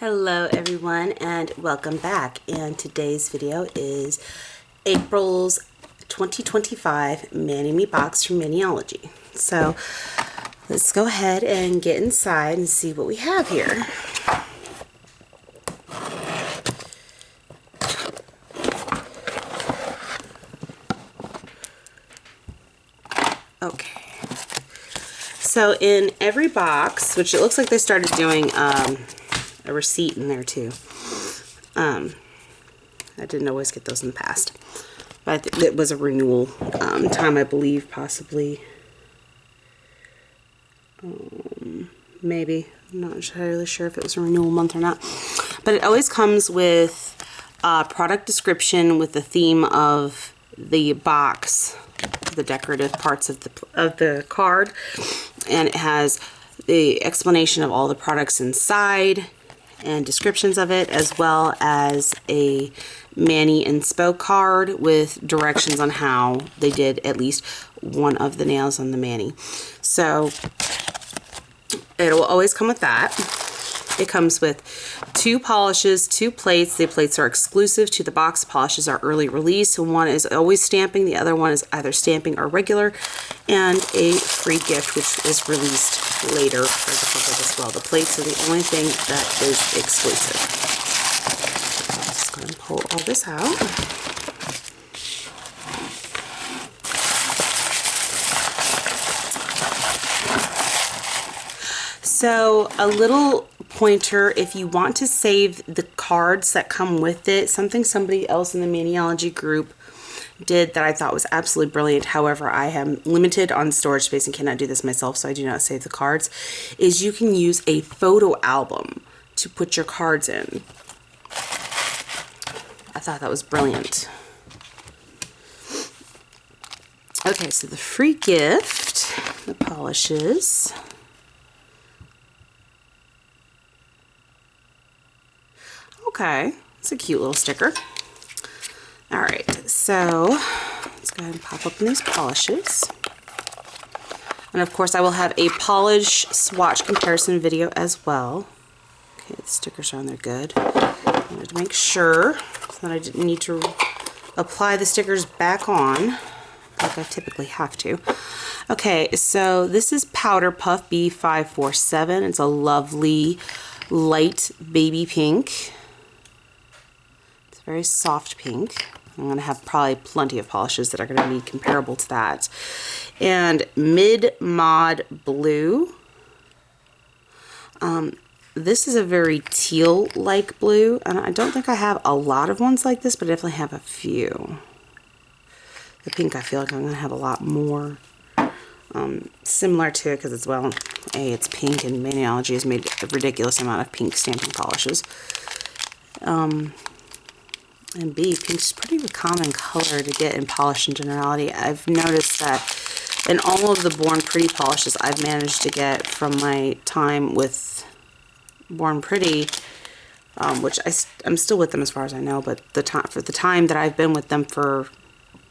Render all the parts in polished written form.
Hello everyone and welcome back, and today's video is April's 2025 Mani-Me box from Maniology. So let's go ahead and get inside and see what we have here. Okay, so in every box, which it looks like they started doing a receipt in there too. I didn't always get those in the past, but it was a renewal time, I believe, possibly. Maybe. I'm not entirely sure if it was a renewal month or not. But it always comes with a product description with the theme of the box, the decorative parts of the card, and it has the explanation of all the products inside and descriptions of it, as well as a Mani inspo card with directions on how they did at least one of the nails on the Mani. So it will always come with that. It comes with 2 polishes, 2 plates. The plates are exclusive to the box. Polishes are early release. So one is always stamping, the other one is either stamping or regular, and a free gift which is released later for the public as well. The plates are the only thing that is exclusive. I'm just going to pull all this out. So a little pointer, if you want to save the cards that come with it, something somebody else in the Maniology group did that I thought was absolutely brilliant, however I am limited on storage space and cannot do this myself, so I do not save the cards, is you can use a photo album to put your cards in. I thought that was brilliant. Okay, so the free gift, the polishes. Okay, it's a cute little sticker. All right, so let's go ahead and pop open these polishes. And of course I will have a polish swatch comparison video as well. Okay, the stickers are on there good. I wanted to make sure that I didn't need to apply the stickers back on like I typically have to. Okay, so this is Powder Puff B547. It's a lovely light baby pink. It's a very soft pink. I'm going to have probably plenty of polishes that are going to be comparable to that. And Mid Mod Blue. This is a very teal-like blue, and I don't think I have a lot of ones like this, but I definitely have a few. The pink I feel like I'm going to have a lot more similar to it, because it's, well, A, it's pink, and Maniology has made a ridiculous amount of pink stamping polishes. And B, pink's pretty common color to get in polish in generality. I've noticed that in all of the Born Pretty polishes I've managed to get from my time with Born Pretty, which I'm still with them as far as I know, but for the time that I've been with them for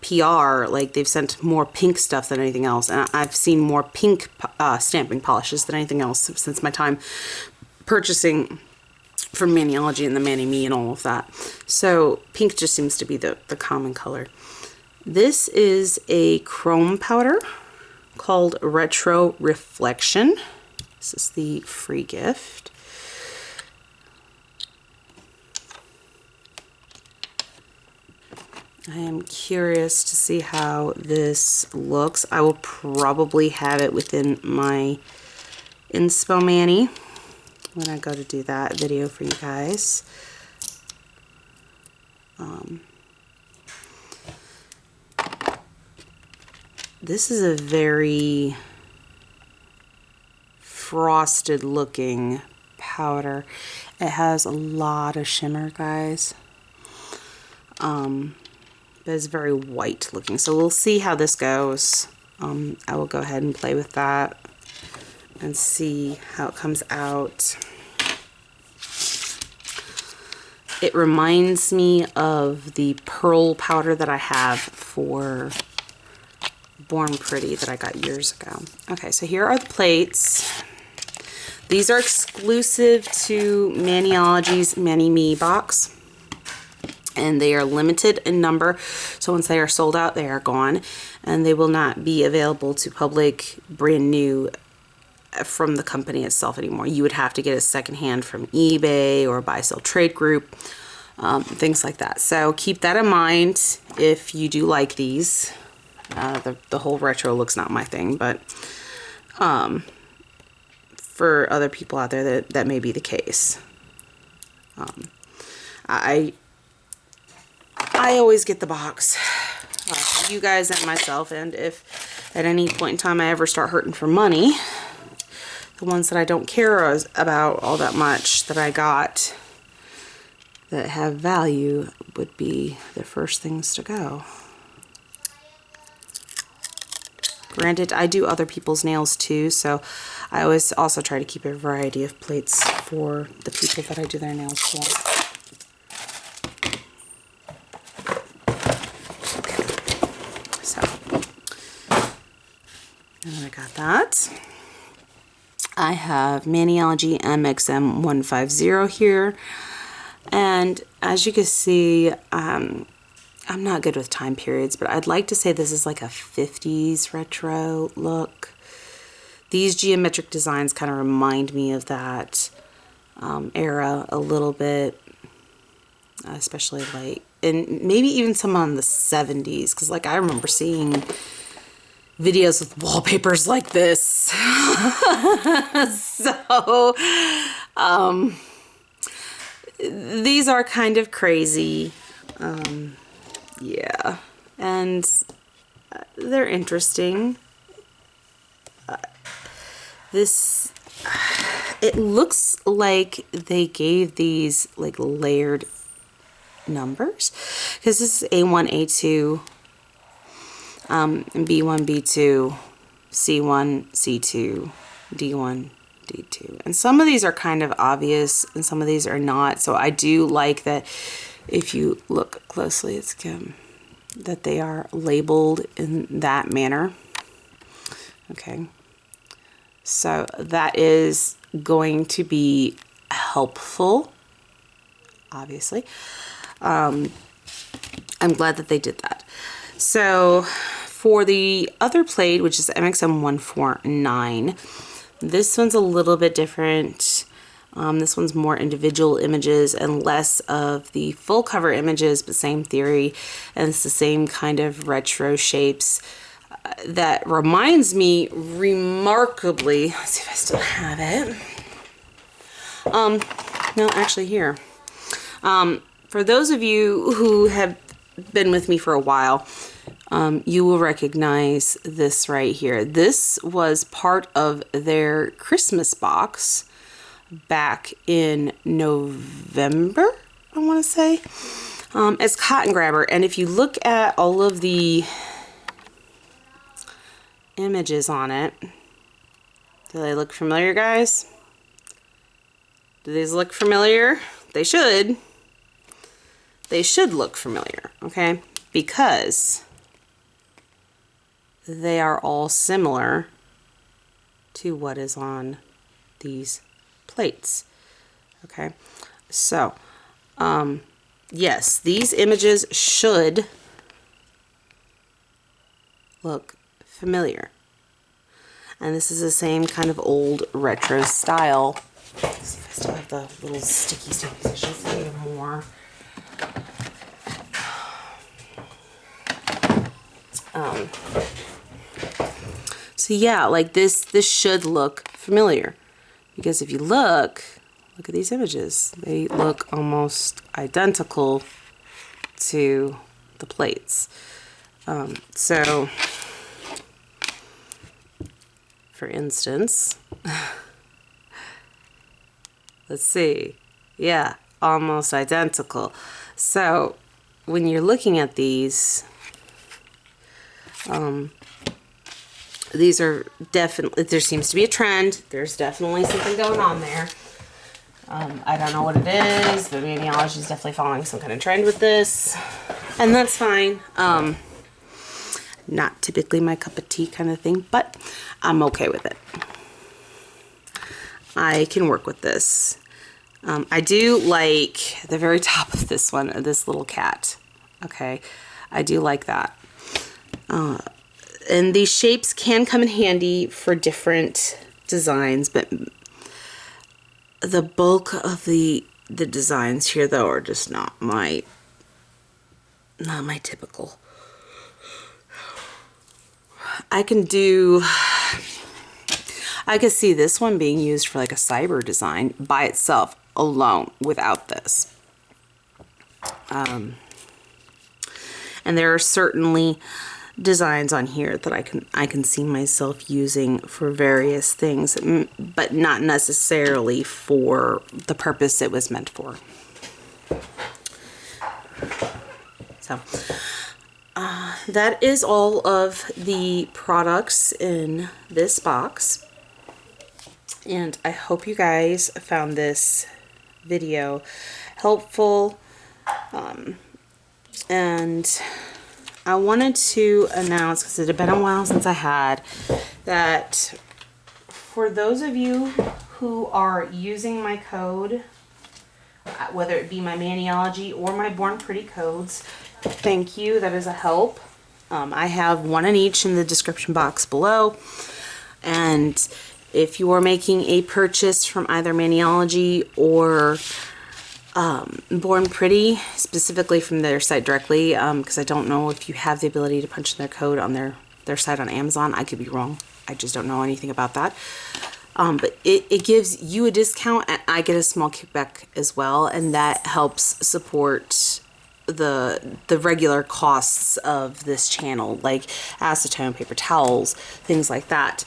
PR, like, they've sent more pink stuff than anything else, and I've seen more pink stamping polishes than anything else since my time purchasing from Maniology and the Mani-Me and all of that. So pink just seems to be the common color. This is a chrome powder called Retro Reflection. This is the free gift. I am curious to see how this looks. I will probably have it within my Inspo Mani when I go to do that video for you guys. This is a very frosted looking powder. It has a lot of shimmer, guys. But it's very white looking, so we'll see how this goes. I will go ahead and play with that and see how it comes out. It reminds me of the pearl powder that I have for Born Pretty that I got years ago. Okay, so here are the plates. These are exclusive to Maniologys Mani Me box, and they are limited in number. So once they are sold out, they are gone, and they will not be available to public brand new from the company itself anymore. You would have to get a secondhand from eBay or buy sell trade group, things like that. So keep that in mind if you do like these. The whole retro look's not my thing, but for other people out there that may be the case. I always get the box for you guys and myself, and if at any point in time I ever start hurting for money, the ones that I don't care about all that much that I got that have value would be the first things to go. Granted, I do other people's nails too, so I always also try to keep a variety of plates for the people that I do their nails for. So, and I got that. I have Maniology MXM150 here, and as you can see, I'm not good with time periods, but I'd like to say this is like a 50s retro look. These geometric designs kind of remind me of that era a little bit, especially like, and maybe even some on the 70s, because like I remember seeing videos with wallpapers like this. So these are kind of crazy. Yeah, and they're interesting. It looks like they gave these like layered numbers, because this is A1, A2, B1, B2, C1, C2, D1, D2. And some of these are kind of obvious and some of these are not. So I do like that if you look closely, it's that they are labeled in that manner. Okay. So that is going to be helpful, obviously. I'm glad that they did that. So for the other plate, which is MXM149, this one's a little bit different. This one's more individual images and less of the full cover images, but same theory, and it's the same kind of retro shapes. That reminds me remarkably, let's see if I still have it. No, actually here. For those of you who have been with me for a while, you will recognize this right here. This was part of their Christmas box back in November, I want to say, as Cotton Grabber. And if you look at all of the images on it, do they look familiar, guys? Do these look familiar? They should. They should look familiar, okay? Because they are all similar to what is on these plates, okay? So, yes, these images should look familiar. And this is the same kind of old retro style. Let's see if I still have the little sticky stickies. I should say more. So yeah, like this should look familiar, because if you look at these images, they look almost identical to the plates. So for instance, let's see, yeah, almost identical. So when you're looking at these are definitely, there seems to be a trend. There's definitely something going on there. I don't know what it is, but Maniology is definitely following some kind of trend with this, and that's fine. Not typically my cup of tea kind of thing, but I'm okay with it. I can work with this. I do like the very top of this one, this little cat. Okay, I do like that. And these shapes can come in handy for different designs, but the bulk of the designs here though are just not my typical. I could see this one being used for like a cyber design by itself alone without this. And there are certainly designs on here that I can see myself using for various things, but not necessarily for the purpose it was meant for. So that is all of the products in this box, and I hope you guys found this video helpful. And I wanted to announce, because it had been a while since I had, that for those of you who are using my code, whether it be my Maniology or my Born Pretty codes, thank you. That is a help. I have one in each in the description box below. And if you are making a purchase from either Maniology or Born Pretty, specifically from their site directly, because I don't know if you have the ability to punch in their code on their site on Amazon. I could be wrong. I just don't know anything about that. But it gives you a discount, and I get a small kickback as well, and that helps support the regular costs of this channel, like acetone, paper towels, things like that.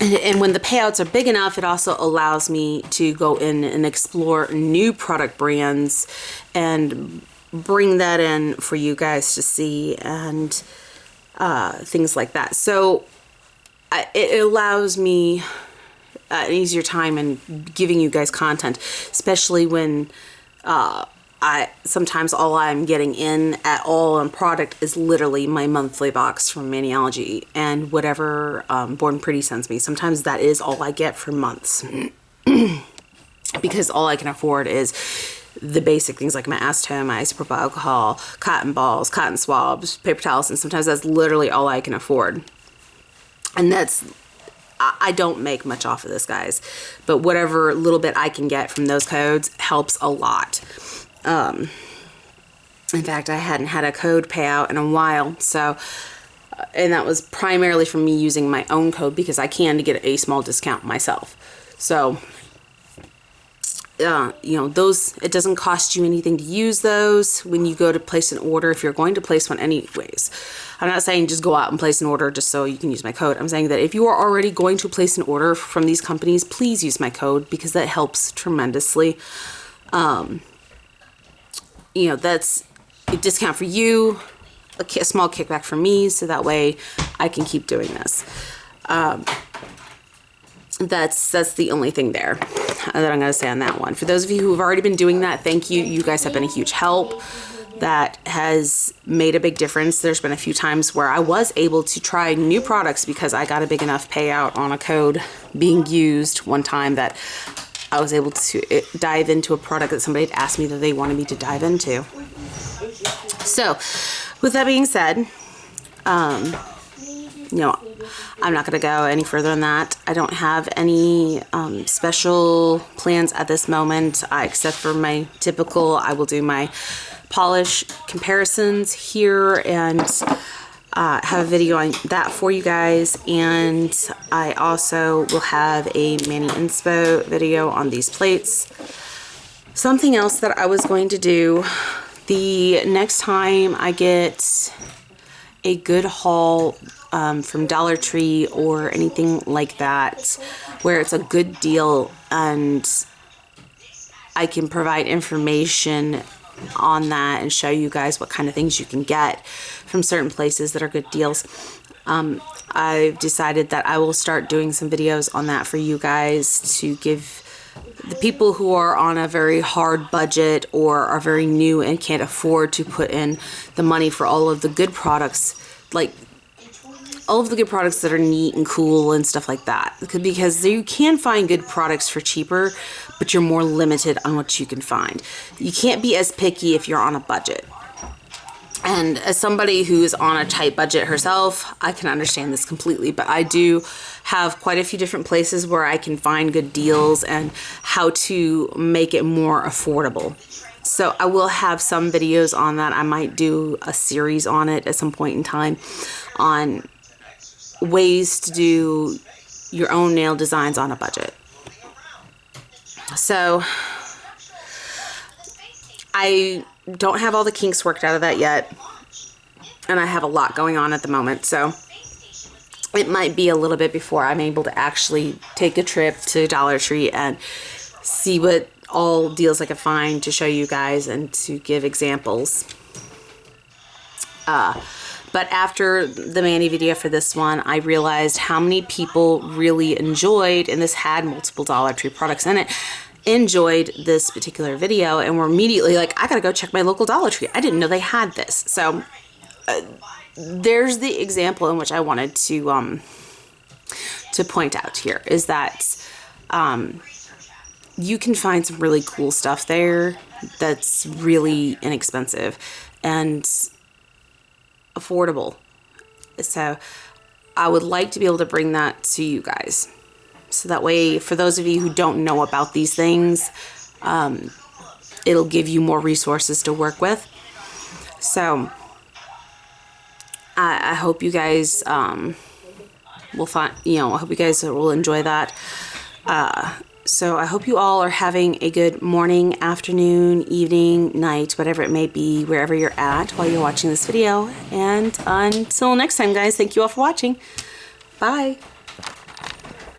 And when the payouts are big enough, it also allows me to go in and explore new product brands and bring that in for you guys to see, and things like that. So it allows me an easier time in giving you guys content, especially when sometimes all I'm getting in at all on product is literally my monthly box from Maniology and whatever Born Pretty sends me. Sometimes that is all I get for months because all I can afford is the basic things like my acetone, my isopropyl alcohol, cotton balls, cotton swabs, paper towels, and sometimes that's literally all I can afford. And I don't make much off of this, guys, but whatever little bit I can get from those codes helps a lot. In fact, I hadn't had a code payout in a while, so, and that was primarily from me using my own code because I can get a small discount myself. So, you know, those, it doesn't cost you anything to use those when you go to place an order, if you're going to place one anyways. I'm not saying just go out and place an order just so you can use my code. I'm saying that if you are already going to place an order from these companies, please use my code because that helps tremendously. You know, that's a discount for you, a small kickback for me, so that way I can keep doing this. That's the only thing there that I'm going to say on that one. For those of you who have already been doing that, thank you. You guys have been a huge help. That has made a big difference. There's been a few times where I was able to try new products because I got a big enough payout on a code being used one time that I was able to dive into a product that somebody had asked me that they wanted me to dive into. So, with that being said, you know, I'm not going to go any further than that. I don't have any special plans at this moment, except for my typical, I will do my polish comparisons here and have a video on that for you guys, and I also will have a Mani Inspo video on these plates. Something else that I was going to do the next time I get a good haul from Dollar Tree or anything like that where it's a good deal and I can provide information on that and show you guys what kind of things you can get from certain places that are good deals. I've decided that I will start doing some videos on that for you guys to give the people who are on a very hard budget or are very new and can't afford to put in the money for all of the good products. Like, all of the good products that are neat and cool and stuff like that. Because you can find good products for cheaper, but you're more limited on what you can find. You can't be as picky if you're on a budget. And as somebody who's on a tight budget herself, I can understand this completely, but I do have quite a few different places where I can find good deals and how to make it more affordable. So I will have some videos on that. I might do a series on it at some point in time on ways to do your own nail designs on a budget. So I don't have all the kinks worked out of that yet, and I have a lot going on at the moment, so it might be a little bit before I'm able to actually take a trip to Dollar Tree and see what all deals I can find to show you guys and to give examples. But after the Mani video for this one, I realized how many people really enjoyed, and this had multiple Dollar Tree products in it, enjoyed this particular video and were immediately like, I gotta go check my local Dollar Tree. I didn't know they had this. So there's the example in which I wanted to point out here, is that you can find some really cool stuff there that's really inexpensive and affordable. So I would like to be able to bring that to you guys. So that way, for those of you who don't know about these things, it'll give you more resources to work with. So I hope you guys will find, I hope you guys will enjoy that. So I hope you all are having a good morning, afternoon, evening, night, whatever it may be, wherever you're at while you're watching this video. And until next time, guys, thank you all for watching. Bye.